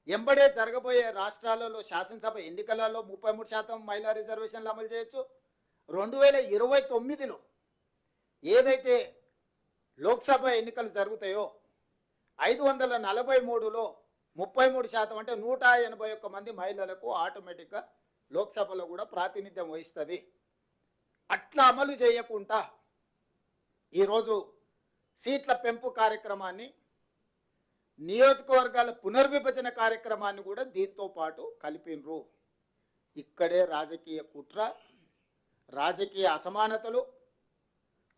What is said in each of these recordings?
ఎంబడే జరగబోయే రాష్ట్రాలలో శాసనసభ ఎన్నికలలో 33% మహిళా రిజర్వేషన్లు అమలు చేయొచ్చు. 2029లో ఏదైతే లోక్సభ ఎన్నికలు జరుగుతాయో 543లో 33% అంటే 181 మంది మహిళలకు ఆటోమేటిక్గా లోక్సభలో కూడా ప్రాతినిధ్యం వహిస్తుంది. అట్లా అమలు చేయకుండా ఈరోజు సీట్ల పెంపు కార్యక్రమాన్ని, నియోజకవర్గాల పునర్విభజన కార్యక్రమాన్ని కూడా దీంతో పాటు కలిపినరు. ఇక్కడే రాజకీయ కుట్ర, రాజకీయ అసమానతలు,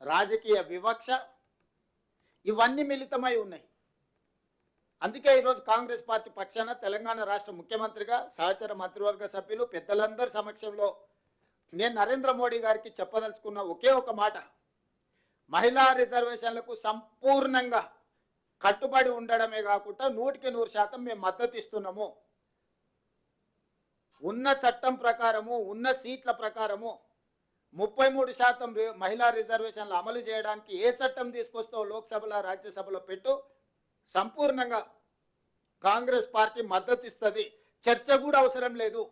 రాజకీయ వివక్ష ఇవన్నీ మిళితమై ఉన్నాయి. అందుకే ఈరోజు కాంగ్రెస్ పార్టీ పక్షాన తెలంగాణ రాష్ట్ర ముఖ్యమంత్రిగా సహచర మంత్రివర్గ సభ్యులు పెద్దలందరి సమక్షంలో నేను నరేంద్ర మోడీ గారికి చెప్పదలుచుకున్న ఒకే ఒక మాట, మహిళా రిజర్వేషన్లకు సంపూర్ణంగా కట్టుబడి ఉండడమే కాకుండా 100% మేము మద్దతు ఇస్తున్నాము. ఉన్న చట్టం ప్రకారము, ఉన్న సీట్ల ప్రకారము 33% మహిళా రిజర్వేషన్లు అమలు చేయడానికి ఏ చట్టం తీసుకొస్తావు లోక్సభలో రాజ్యసభలో పెట్టు, సంపూర్ణంగా కాంగ్రెస్ పార్టీ మద్దతు ఇస్తుంది. చర్చ కూడా అవసరం లేదు.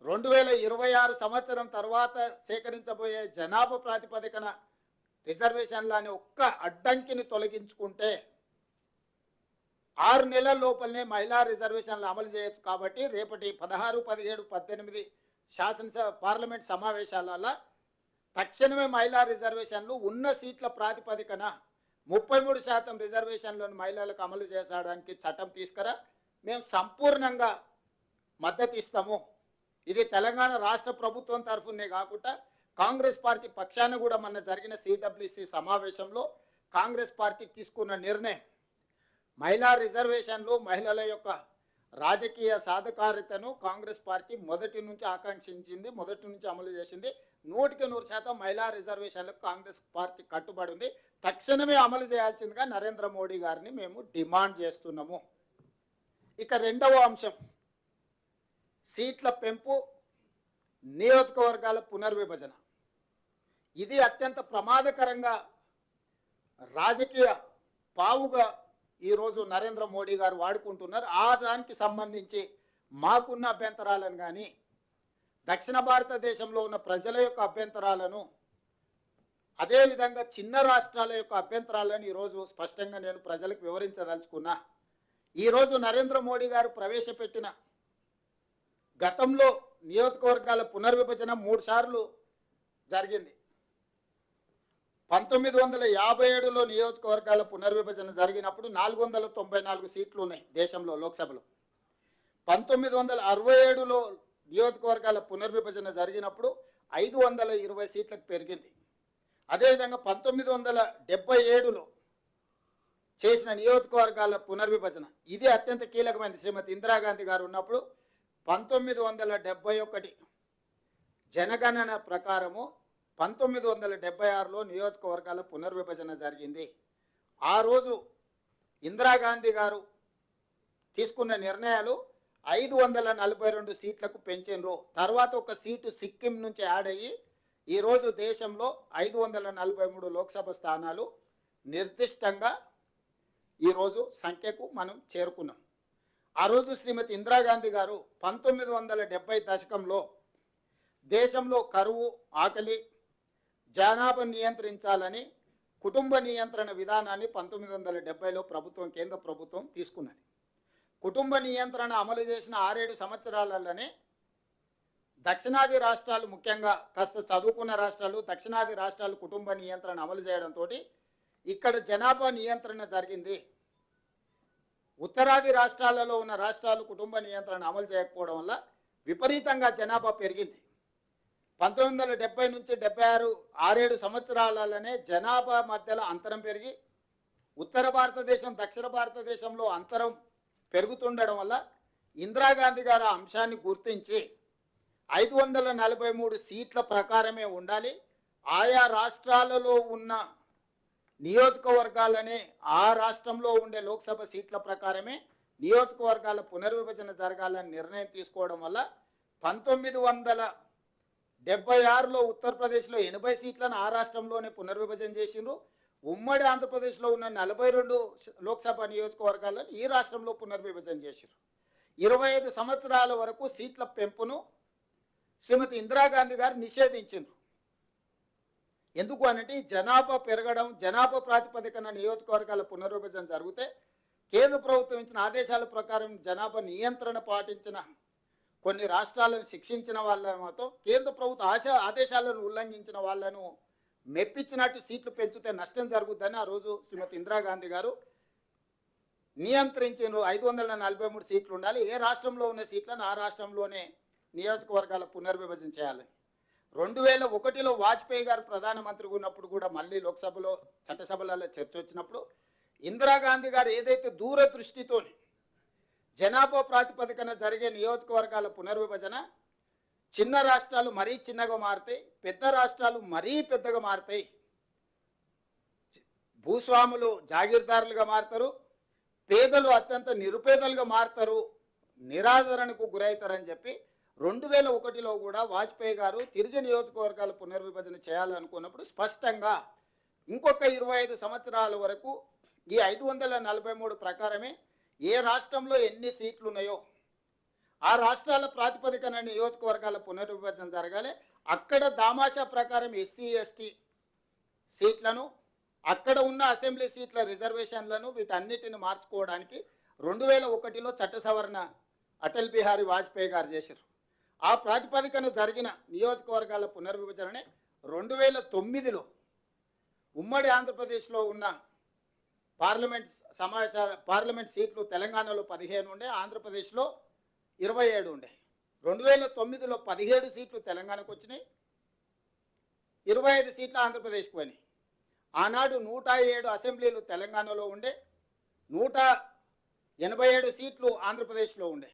2026 సంవత్సరం తర్వాత సేకరించబోయే జనాభా ప్రాతిపదికన రిజర్వేషన్లు అనే ఒక్క అడ్డంకిని తొలగించుకుంటే 6 నెలల లోపలనే మహిళా రిజర్వేషన్లు అమలు చేయొచ్చు. కాబట్టి రేపటి 16, 17, 18 శాసనసభ పార్లమెంట్ సమావేశాలలో తక్షణమే మహిళా రిజర్వేషన్లు ఉన్న సీట్ల ప్రాతిపదికన 33% రిజర్వేషన్లను మహిళలకు అమలు చేసడానికి చట్టం తీసుకురా, మేము సంపూర్ణంగా మద్దతు ఇస్తాము. ఇది తెలంగాణ రాష్ట్ర ప్రభుత్వం తరఫునే కాకుండా కాంగ్రెస్ పార్టీ పక్షాన కూడా మొన్న జరిగిన సిడబ్ల్యూసి సమావేశంలో కాంగ్రెస్ పార్టీ తీసుకున్న నిర్ణయం. మహిళా రిజర్వేషన్లు, మహిళల యొక్క రాజకీయ సాధికారితను కాంగ్రెస్ పార్టీ మొదటి నుంచి ఆకాంక్షించింది, మొదటి నుంచి అమలు చేసింది. 100% మహిళా రిజర్వేషన్లకు కాంగ్రెస్ పార్టీ కట్టుబడి ఉంది. తక్షణమే అమలు చేయాల్సిందిగా నరేంద్ర మోడీ గారిని మేము డిమాండ్ చేస్తున్నాము. ఇక రెండవ అంశం, సీట్ల పెంపు, నియోజకవర్గాల పునర్విభజన. ఇది అత్యంత ప్రమాదకరంగా రాజకీయ పావుగా ఈరోజు నరేంద్ర మోడీ గారు వాడుకుంటున్నారు. ఆ దానికి సంబంధించి మాకున్న అభ్యంతరాలను కానీ, దక్షిణ భారతదేశంలో ఉన్న ప్రజల యొక్క అభ్యంతరాలను, అదేవిధంగా చిన్న రాష్ట్రాల యొక్క అభ్యంతరాలను ఈరోజు స్పష్టంగా నేను ప్రజలకు వివరించదలుచుకున్నా. ఈరోజు నరేంద్ర మోడీ గారు ప్రవేశపెట్టిన గతంలో నియోజకవర్గాల పునర్విభజన 3 సార్లు జరిగింది. 1957లో నియోజకవర్గాల పునర్విభజన జరిగినప్పుడు 494 సీట్లు ఉన్నాయి దేశంలో లోక్సభలో. 1967లో నియోజకవర్గాల పునర్విభజన జరిగినప్పుడు 520 సీట్లకు పెరిగింది. అదేవిధంగా 1977లో చేసిన నియోజకవర్గాల పునర్విభజన ఇది అత్యంత కీలకమైనది. శ్రీమతి ఇందిరాగాంధీ గారు ఉన్నప్పుడు 1971 జనగణన ప్రకారము 1976లో నియోజకవర్గాల పునర్విభజన జరిగింది. ఆ రోజు ఇందిరాగాంధీ గారు తీసుకున్న నిర్ణయాలు 542 సీట్లకు పెంచినరు. తర్వాత ఒక సీటు సిక్కిం నుంచి యాడ్ అయ్యి ఈరోజు దేశంలో 543 లోక్సభ స్థానాలు నిర్దిష్టంగా ఈరోజు సంఖ్యకు మనం చేరుకున్నాం. ఆ రోజు శ్రీమతి ఇందిరాగాంధీ గారు 1970 దశకంలో దేశంలో కరువు, ఆకలి, జనాభా నియంత్రించాలని కుటుంబ నియంత్రణ విధానాన్ని 1970లో ప్రభుత్వం, కేంద్ర ప్రభుత్వం తీసుకున్నది. కుటుంబ నియంత్రణ అమలు చేసిన 6-7 సంవత్సరాలలోనే దక్షిణాది రాష్ట్రాలు, ముఖ్యంగా కాస్త చదువుకున్న రాష్ట్రాలు, దక్షిణాది రాష్ట్రాలు కుటుంబ నియంత్రణ అమలు చేయడంతో ఇక్కడ జనాభా నియంత్రణ జరిగింది. ఉత్తరాది రాష్ట్రాలలో ఉన్న రాష్ట్రాలు కుటుంబ నియంత్రణ అమలు చేయకపోవడం వల్ల విపరీతంగా జనాభా పెరిగింది. 1970 నుంచి 76, 6-7 సంవత్సరాలలోనే జనాభా మధ్యలో అంతరం పెరిగి ఉత్తర భారతదేశం, దక్షిణ భారతదేశంలో అంతరం పెరుగుతుండడం వల్ల ఇందిరాగాంధీ గారు ఆ అంశాన్ని గుర్తించి 543 సీట్ల ప్రకారమే ఉండాలి, ఆయా రాష్ట్రాలలో ఉన్న నియోజకవర్గాలనే ఆ రాష్ట్రంలో ఉండే లోక్సభ సీట్ల ప్రకారమే నియోజకవర్గాల పునర్విభజన జరగాలని నిర్ణయం తీసుకోవడం వల్ల 1976లో ఉత్తరప్రదేశ్లో 80 సీట్లను ఆ రాష్ట్రంలోనే పునర్విభజన చేసిండ్రు. ఉమ్మడి ఆంధ్రప్రదేశ్లో ఉన్న 42 లోక్సభ నియోజకవర్గాలను ఈ రాష్ట్రంలో పునర్విభజన చేశారు. 25 సంవత్సరాల వరకు సీట్ల పెంపును శ్రీమతి ఇందిరాగాంధీ గారు నిషేధించారు. ఎందుకు అనంటే జనాభా పెరగడం, జనాభా ప్రాతిపదికన నియోజకవర్గాల పునర్విభజన జరిగితే కేంద్ర ప్రభుత్వం ఇచ్చిన ఆదేశాల ప్రకారం జనాభా నియంత్రణ పాటించిన కొన్ని రాష్ట్రాలను శిక్షించిన వాళ్ళతో కేంద్ర ప్రభుత్వ ఆదేశాలను ఉల్లంఘించిన వాళ్ళను మెప్పించినట్టు సీట్లు పెంచితే నష్టం జరుగుతుందని ఆ రోజు శ్రీమతి ఇందిరాగాంధీ గారు నియంత్రించిన 543 సీట్లు ఉండాలి, ఏ రాష్ట్రంలో ఉన్న సీట్లను ఆ రాష్ట్రంలోనే నియోజకవర్గాల పునర్విభజన చేయాలి. 2001లో వాజ్పేయి గారు ప్రధానమంత్రిగా ఉన్నప్పుడు కూడా మళ్ళీ లోక్సభలో చట్టసభలలో చర్చ వచ్చినప్పుడు ఇందిరాగాంధీ గారు ఏదైతే దూరదృష్టితో జనాభా ప్రాతిపదికన జరిగే నియోజకవర్గాల పునర్విభజన చిన్న రాష్ట్రాలు మరీ చిన్నగా మారుతాయి, పెద్ద రాష్ట్రాలు మరీ పెద్దగా మారుతాయి, భూస్వాములు జాగీర్దారులుగా మారుతారు, పేదలు అత్యంత నిరుపేదలుగా మారుతారు, నిరాదరణకు గురవుతారని చెప్పి 2001లో కూడా వాజ్పేయి గారు తిరిగి నియోజకవర్గాల పునర్విభజన చేయాలనుకున్నప్పుడు స్పష్టంగా ఇంకొక 25 సంవత్సరాల వరకు ఈ 543 ప్రకారమే ఏ రాష్ట్రంలో ఎన్ని సీట్లు ఉన్నాయో ఆ రాష్ట్రాల ప్రాతిపదికన నియోజకవర్గాల పునర్విభజన జరగాలి. అక్కడ దామాషా ప్రకారం ఎస్సీ ఎస్టీ సీట్లను, అక్కడ ఉన్న అసెంబ్లీ సీట్ల రిజర్వేషన్లను వీటన్నిటిని మార్చుకోవడానికి 2001లో చట్ట సవరణ అటల్ బిహారీ వాజ్పేయి గారు చేశారు. ఆ ప్రాతిపదికన జరిగిన నియోజకవర్గాల పునర్విభజననే 2009లో ఉమ్మడి ఆంధ్రప్రదేశ్లో ఉన్న పార్లమెంట్ సీట్లు తెలంగాణలో 15 ఉండే, ఆంధ్రప్రదేశ్లో 27 ఉండే. 2009లో 17 సీట్లు తెలంగాణకు వచ్చినాయి, 25 సీట్లు ఆంధ్రప్రదేశ్కి పోయినాయి. ఆనాడు 107 అసెంబ్లీలు తెలంగాణలో ఉండే, 187 సీట్లు ఆంధ్రప్రదేశ్లో ఉండే.